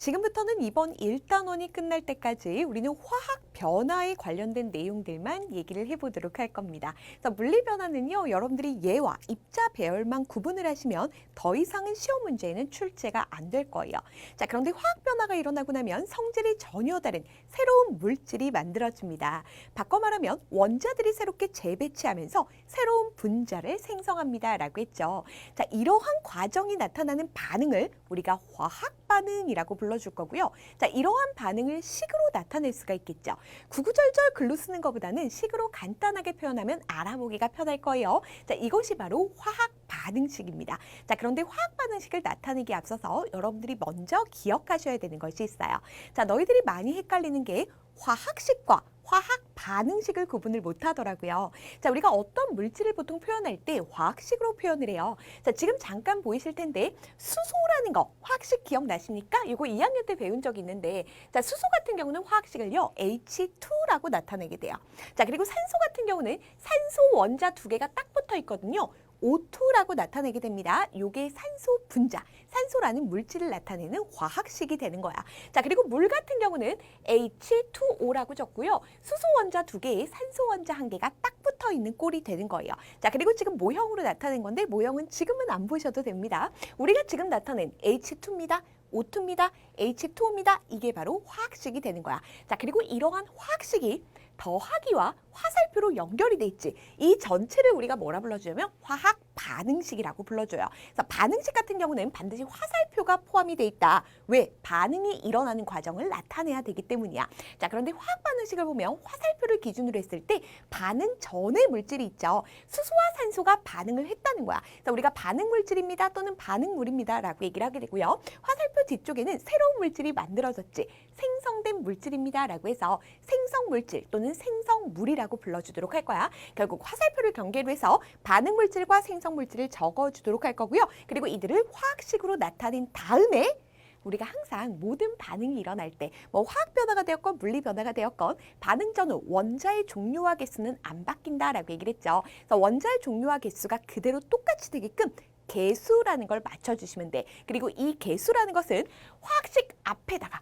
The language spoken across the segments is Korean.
지금부터는 이번 1단원이 끝날 때까지 우리는 화학 변화에 관련된 내용들만 얘기를 해보도록 할 겁니다. 그래서 물리 변화는요, 여러분들이 예와 입자 배열만 구분을 하시면 더 이상은 시험 문제에는 출제가 안 될 거예요. 자, 그런데 화학 변화가 일어나고 나면 성질이 전혀 다른 새로운 물질이 만들어집니다. 바꿔 말하면 원자들이 새롭게 재배치하면서 새로운 분자를 생성합니다. 라고 했죠. 자, 이러한 과정이 나타나는 반응을 우리가 화학 반응이라고 불러줄 거고요. 자, 이러한 반응을 식으로 나타낼 수가 있겠죠. 구구절절 글로 쓰는 것보다는 식으로 간단하게 표현하면 알아보기가 편할 거예요. 자, 이것이 바로 화학 반응식입니다. 자, 그런데 화학 반응식을 나타내기에 앞서서 여러분들이 먼저 기억하셔야 되는 것이 있어요. 자, 너희들이 많이 헷갈리는 게 화학식과 화학 반응식을 구분을 못 하더라고요. 자, 우리가 어떤 물질을 보통 표현할 때 화학식으로 표현을 해요. 자, 지금 잠깐 보이실 텐데 수소라는 거 화학식 기억나십니까? 이거 2학년 때 배운 적이 있는데, 자, 수소 같은 경우는 화학식을요 H2라고 나타내게 돼요. 자, 그리고 산소 같은 경우는 산소 원자 두 개가 딱 붙어 있거든요. O2라고 나타내게 됩니다. 요게 산소 분자, 산소라는 물질을 나타내는 화학식이 되는 거야. 자, 그리고 물 같은 경우는 H2O라고 적고요. 수소 원자 두 개에 산소 원자 한 개가 딱 붙어 있는 꼴이 되는 거예요. 자, 그리고 지금 모형으로 나타낸 건데 모형은 지금은 안 보셔도 됩니다. 우리가 지금 나타낸 H2입니다. O2입니다. H2O입니다. 이게 바로 화학식이 되는 거야. 자, 그리고 이러한 화학식이 더하기와 화살표로 연결이 돼 있지. 이 전체를 우리가 뭐라 불러주냐면 화학 반응식이라고 불러줘요. 그래서 반응식 같은 경우는 반드시 화살표가 포함이 돼 있다. 왜? 반응이 일어나는 과정을 나타내야 되기 때문이야. 자, 그런데 화학 반응식을 보면 화살표를 기준으로 했을 때 반응 전의 물질이 있죠. 수소와 산소가 반응을 했다는 거야. 그래서 우리가 반응 물질입니다 또는 반응물입니다 라고 얘기를 하게 되고요. 화살표 뒤쪽에는 새로운 물질이 만들어졌지. 생성된 물질입니다 라고 해서 생성 물질 또는 생성물이라고 불러주도록 할 거야. 결국 화살표를 경계로 해서 반응 물질과 생성 물질을 적어주도록 할 거고요. 그리고 이들을 화학식으로 나타낸 다음에 우리가 항상 모든 반응이 일어날 때 뭐 화학 변화가 되었건 물리 변화가 되었건 반응 전후 원자의 종류와 개수는 안 바뀐다라고 얘기를 했죠. 그래서 원자의 종류와 개수가 그대로 똑같이 되게끔 개수라는 걸 맞춰주시면 돼. 그리고 이 개수라는 것은 화학식 앞에다가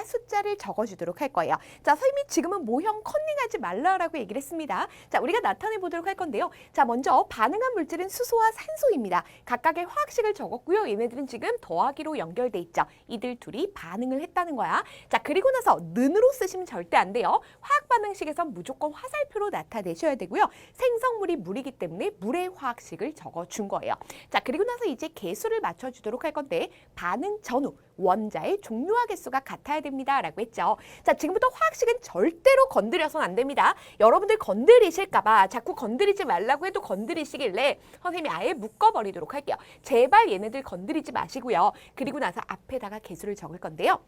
숫자를 적어주도록 할 거예요. 자, 선생님이 지금은 모형 컨닝하지 말라라고 얘기를 했습니다. 자, 우리가 나타내 보도록 할 건데요. 자, 먼저 반응한 물질은 수소와 산소입니다. 각각의 화학식을 적었고요. 얘네들은 지금 더하기로 연결돼 있죠. 이들 둘이 반응을 했다는 거야. 자, 그리고 나서 는으로 쓰시면 절대 안 돼요. 화학 반응식에선 무조건 화살표로 나타내셔야 되고요. 생성물이 물이기 때문에 물의 화학식을 적어준 거예요. 자, 그리고 나서 이제 개수를 맞춰주도록 할 건데 반응 전후 원자의 종류와 개수가 같아야 됩니다 라고 했죠. 자, 지금부터 화학식은 절대로 건드려서는 안 됩니다. 여러분들 건드리실까 봐 자꾸 건드리지 말라고 해도 건드리시길래 선생님이 아예 묶어버리도록 할게요. 제발 얘네들 건드리지 마시고요. 그리고 나서 앞에다가 개수를 적을 건데요.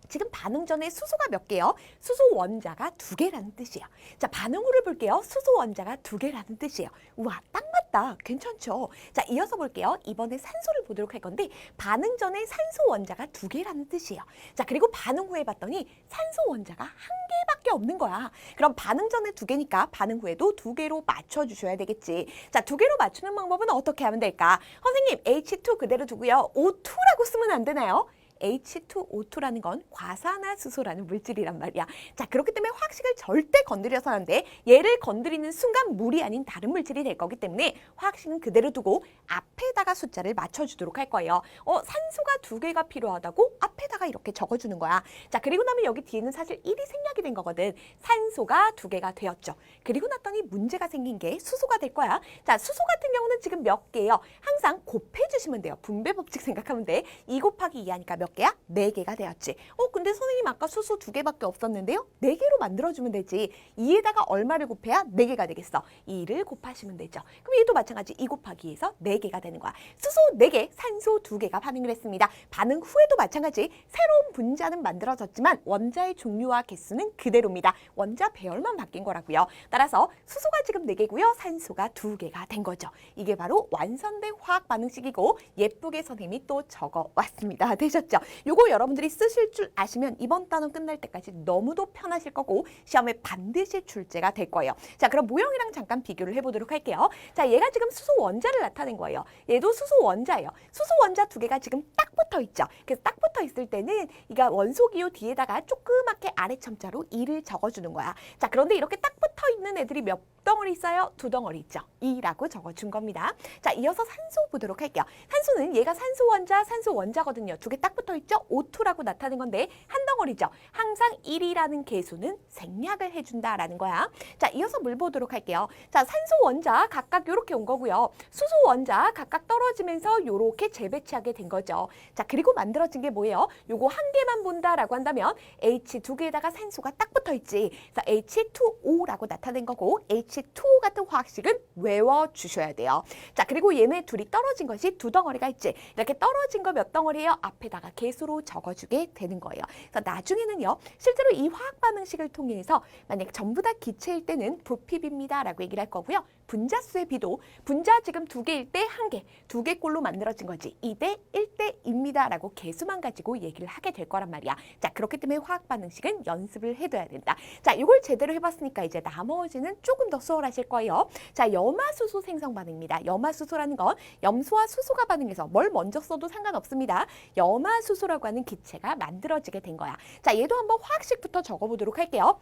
지금 반응 전에 수소가 몇 개요? 수소 원자가 2개라는 뜻이에요. 자, 반응 후를 볼게요. 수소 원자가 2개라는 뜻이에요. 우와, 딱 맞다. 괜찮죠? 자, 이어서 볼게요. 이번에 산소를 보도록 할 건데 반응 전에 산소 원자가 2개라는 뜻이에요. 자, 그리고 반응 후에 봤더니 산소 원자가 1개밖에 없는 거야. 그럼 반응 전에 2개니까 반응 후에도 2개로 맞춰주셔야 되겠지. 자, 2개로 맞추는 방법은 어떻게 하면 될까? 선생님, H2 그대로 두고요. O2라고 쓰면 안 되나요? H2O2라는 건 과산화수소라는 물질이란 말이야. 자, 그렇기 때문에 화학식을 절대 건드려서는 안 돼. 얘를 건드리는 순간 물이 아닌 다른 물질이 될 거기 때문에 화학식은 그대로 두고 앞에다가 숫자를 맞춰주도록 할 거예요. 산소가 2개가 필요하다고 앞에다가 이렇게 적어주는 거야. 자, 그리고 나면 여기 뒤에는 사실 1이 생략이 된 거거든. 산소가 2개가 되었죠. 그리고 났더니 문제가 생긴 게 수소가 될 거야. 자, 수소 같은 경우는 지금 몇 개예요? 항상 곱해주시면 돼요. 분배 법칙 생각하면 돼. 2 곱하기 2 하니까 몇 개야? 4개가 되었지. 근데 선생님 아까 수소 2개밖에 없었는데요? 4개로 만들어주면 되지. 2에다가 얼마를 곱해야 4개가 되겠어? 2를 곱하시면 되죠. 그럼 얘도 마찬가지 2 곱하기 2에서 4개가 되는 거야. 수소 4개, 산소 2개가 반응을 했습니다. 반응 후에도 마찬가지 새로운 분자는 만들어졌지만 원자의 종류와 개수는 그대로입니다. 원자 배열만 바뀐 거라고요. 따라서 수소가 지금 4개고요. 산소가 2개가 된 거죠. 이게 바로 완성된 화학 반응식이고 예쁘게 선생님이 또 적어왔습니다. 되셨죠? 요거 여러분들이 쓰실 줄 아시면 이번 단원 끝날 때까지 너무도 편하실 거고 시험에 반드시 출제가 될 거예요. 자, 그럼 모형이랑 잠깐 비교를 해보도록 할게요. 자, 얘가 지금 수소 원자를 나타낸 거예요. 얘도 수소 원자예요. 수소 원자 두 개가 지금 딱 붙어 있죠. 그래서 딱 붙어 있을 때는 이가 원소기호 뒤에다가 조그맣게 아래 첨자로 2를 적어주는 거야. 자, 그런데 이렇게 딱 붙어 있는 애들이 몇 덩어리 있어요? 2덩어리 있죠. 2라고 적어준 겁니다. 자, 이어서 산소 보도록 할게요. 산소는 얘가 산소 원자거든요. 두 개 딱 붙어 있죠? O2라고 나타낸 건데 한 덩어리죠. 항상 1이라는 계수는 생략을 해준다라는 거야. 자, 이어서 물 보도록 할게요. 자, 산소 원자 각각 이렇게 온 거고요. 수소 원자 각각 떨어지면서 이렇게 재배치하게 된 거죠. 자, 그리고 만들어진 게 뭐예요? 요거 한 개만 본다라고 한다면 H 두 개에다가 산소가 딱 붙어 있지. 그래서 H2O라고 나타낸 거고 H2O 같은 화학식은 외워주셔야 돼요. 자, 그리고 얘네 둘이 떨어진 것이 2덩어리가 있지. 이렇게 떨어진 거 몇 덩어리예요? 앞에다가 개수로 적어주게 되는 거예요. 그래서 나중에는요, 실제로 이 화학 반응식을 통해서 만약 전부 다 기체일 때는 부핍입니다라고 얘기를 할 거고요. 분자수의 비도 분자 지금 2개일 때 1개, 2개 꼴로 만들어진 거지 2대 1대입니다라고 개수만 가지고 얘기를 하게 될 거란 말이야. 자, 그렇기 때문에 화학 반응식은 연습을 해둬야 된다. 자, 이걸 제대로 해봤으니까 이제 나머지는 조금 더 수월하실 거예요. 자, 염화수소 생성 반응입니다. 염화수소라는 건 염소와 수소가 반응해서 뭘 먼저 써도 상관없습니다. 염화수소라고 하는 기체가 만들어지게 된 거야. 자, 얘도 한번 화학식부터 적어보도록 할게요.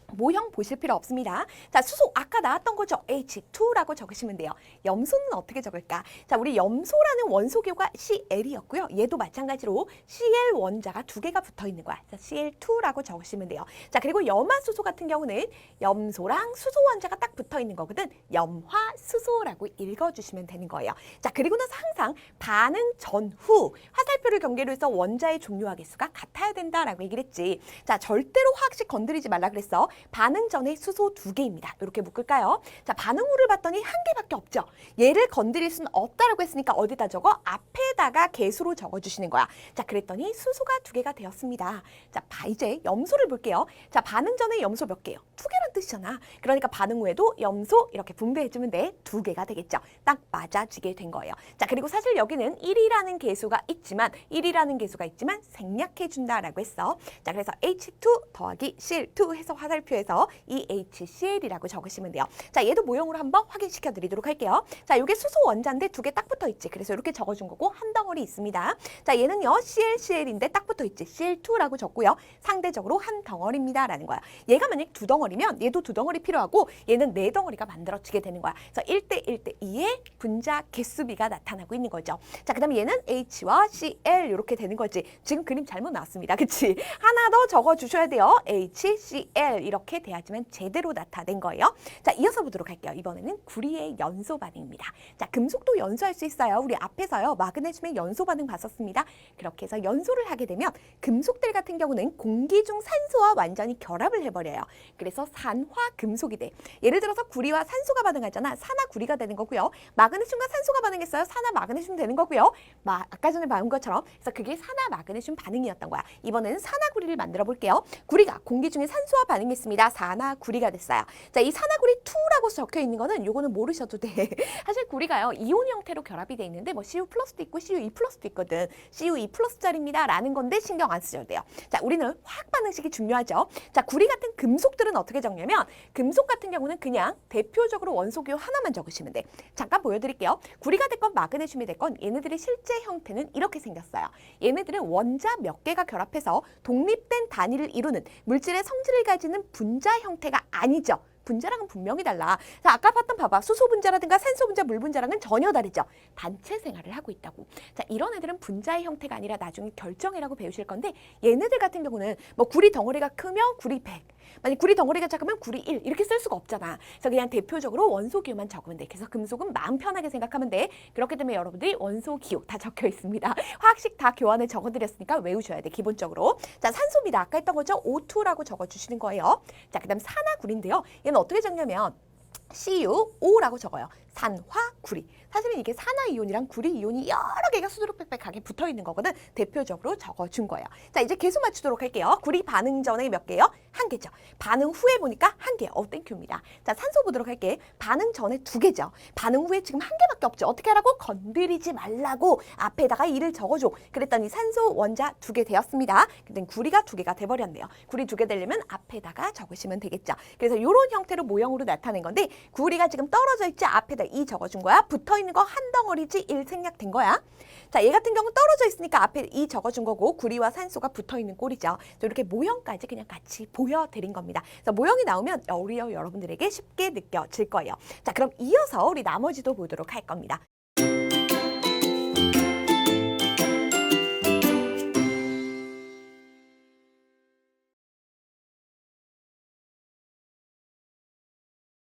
모형 보실 필요 없습니다. 자, 수소 아까 나왔던 거죠. H2라고 적으시면 돼요. 염소는 어떻게 적을까? 자, 우리 염소라는 원소기호가 Cl이었고요. 얘도 마찬가지로 Cl 원자가 2개가 붙어 있는 거야. 자, Cl2라고 적으시면 돼요. 자, 그리고 염화수소 같은 경우는 염소랑 수소 원자가 딱 붙어 있는 거거든. 염화수소라고 읽어주시면 되는 거예요. 자, 그리고 나서 항상 반응 전후 화살표를 경계로 해서 원자의 종료화 개수가 같아야 된다라고 얘기를 했지. 자, 절대로 화학식 건드리지 말라 그랬어. 반응 전에 수소 2개입니다. 이렇게 묶을까요? 자, 반응 후를 봤더니 1개밖에 없죠. 얘를 건드릴 수는 없다라고 했으니까 어디다 적어? 앞에다가 개수로 적어주시는 거야. 자, 그랬더니 수소가 2개가 되었습니다. 자, 이제 염소를 볼게요. 자, 반응 전에 염소 몇 개요? 2개란 뜻이잖아. 그러니까 반응 후에도 염소 이렇게 분배해주면 돼. 2개가 되겠죠. 딱 맞아지게 된 거예요. 자, 그리고 사실 여기는 1이라는 개수가 있지만 생략해준다라고 했어. 자, 그래서 H2 더하기 Cl2 해서 화살표에서 이 HCl이라고 적으시면 돼요. 자, 얘도 모형으로 한번 확인시켜 드리도록 할게요. 자, 이게 수소 원자인데 2개 딱 붙어 있지. 그래서 이렇게 적어준 거고 한 덩어리 있습니다. 자, 얘는요 ClCl인데 딱 붙어 있지. Cl2라고 적고요. 상대적으로 한 덩어리입니다 라는 거야. 얘가 만약 2덩어리면 얘도 2덩어리 필요하고 얘는 4덩어리가 만들어지게 되는 거야. 그래서 1대 1대 2의 분자 개수비가 나타나고 있는 거죠. 자, 그 다음에 얘는 H와 Cl 이렇게 되는 거지. 지금 그림 잘못 나왔습니다. 그치? 하나 더 적어주셔야 돼요. HCl 이렇게 돼야지만 제대로 나타낸 거예요. 자, 이어서 보도록 할게요. 이번에는 구리의 연소 반응입니다. 자, 금속도 연소할 수 있어요. 우리 앞에서요 마그네슘의 연소 반응 봤었습니다. 그렇게 해서 연소를 하게 되면 금속들 같은 경우는 공기 중 산소와 완전히 결합을 해버려요. 그래서 산화금속이 돼. 예를 들어서 구리와 산소가 반응하잖아. 산화구리가 되는 거고요. 마그네슘과 산소가 반응했어요. 산화마그네슘 되는 거고요. 아까 전에 봐온 것처럼 그래서 그게 산화마그네슘 반응이었던 거야. 이번에는 산화구리를 만들어 볼게요. 구리가 공기 중에 산소와 반응했습니다. 산화구리가 됐어요. 자, 이 산화구리 2라고 적혀 있는 거는 요거는 모르셔도 돼. 사실 구리가요 이온 형태로 결합이 돼 있는데 뭐 Cu 플러스도 있고 Cu2 플러스도 있거든. Cu2 플러스짜리입니다 라는 건데 신경 안 쓰셔도 돼요. 자, 우리는 화학 반응식이 중요하죠. 자, 구리 같은 금속들은 어떻게 적냐면 금속 같은 경우는 그냥 대표적으로 원소기호 하나만 적으시면 돼. 잠깐 보여드릴게요. 구리가 됐건 마그네슘이 됐건 얘네들의 실제 형태는 이렇게 생겼어요. 얘네들은 원자 몇 개가 결합해서 독립된 단위를 이루는 물질의 성질을 가지는 분자 형태가 아니죠. 분자랑은 분명히 달라. 자, 아까 봤던 봐봐. 수소 분자라든가 산소 분자, 물 분자랑은 전혀 다르죠. 단체 생활을 하고 있다고. 자, 이런 애들은 분자의 형태가 아니라 나중에 결정이라고 배우실 건데 얘네들 같은 경우는 뭐 구리 덩어리가 크면 구리 100, 만약 구리 덩어리가 작으면 구리 1 이렇게 쓸 수가 없잖아. 그래서 그냥 대표적으로 원소기호만 적으면 돼. 그래서 금속은 마음 편하게 생각하면 돼. 그렇기 때문에 여러분들이 원소기호 다 적혀 있습니다. 화학식 다 교환을 적어드렸으니까 외우셔야 돼. 기본적으로. 자, 산소입니다. 아까 했던 거죠. O2라고 적어주시는 거예요. 자, 그 다음 산화구리인데요. 얘는 어떻게 적냐면 CuO라고 적어요. 산화구리. 사실은 이게 산화이온이랑 구리이온이 여러 개가 수두룩빽빽하게 붙어있는 거거든. 대표적으로 적어준 거예요. 자, 이제 개수 맞추도록 할게요. 구리 반응 전에 몇 개요? 한 개죠. 반응 후에 보니까 한 개. 땡큐입니다. 자, 산소 보도록 할게. 반응 전에 두 개죠. 반응 후에 지금 한 개밖에 없죠. 어떻게 하라고? 건드리지 말라고 앞에다가 2를 적어줘. 그랬더니 산소 원자 두 개 되었습니다. 근데 구리가 두 개가 돼버렸네요. 구리 두 개 되려면 앞에다가 적으시면 되겠죠. 그래서 이런 형태로 모형으로 나타낸 건데 구리가 지금 떨어져 있지 앞에다 2 적어준 거야. 붙어 있는 거 한 덩어리지 1 생략된 거야. 자, 얘 같은 경우는 떨어져 있으니까 앞에 2 적어준 거고 구리와 산소가 붙어 있는 꼴이죠. 이렇게 모형까지 그냥 같이 보여드린 겁니다. 그래서 모형이 나오면 우리 여러분들에게 쉽게 느껴질 거예요. 자, 그럼 이어서 우리 나머지도 보도록 할 겁니다.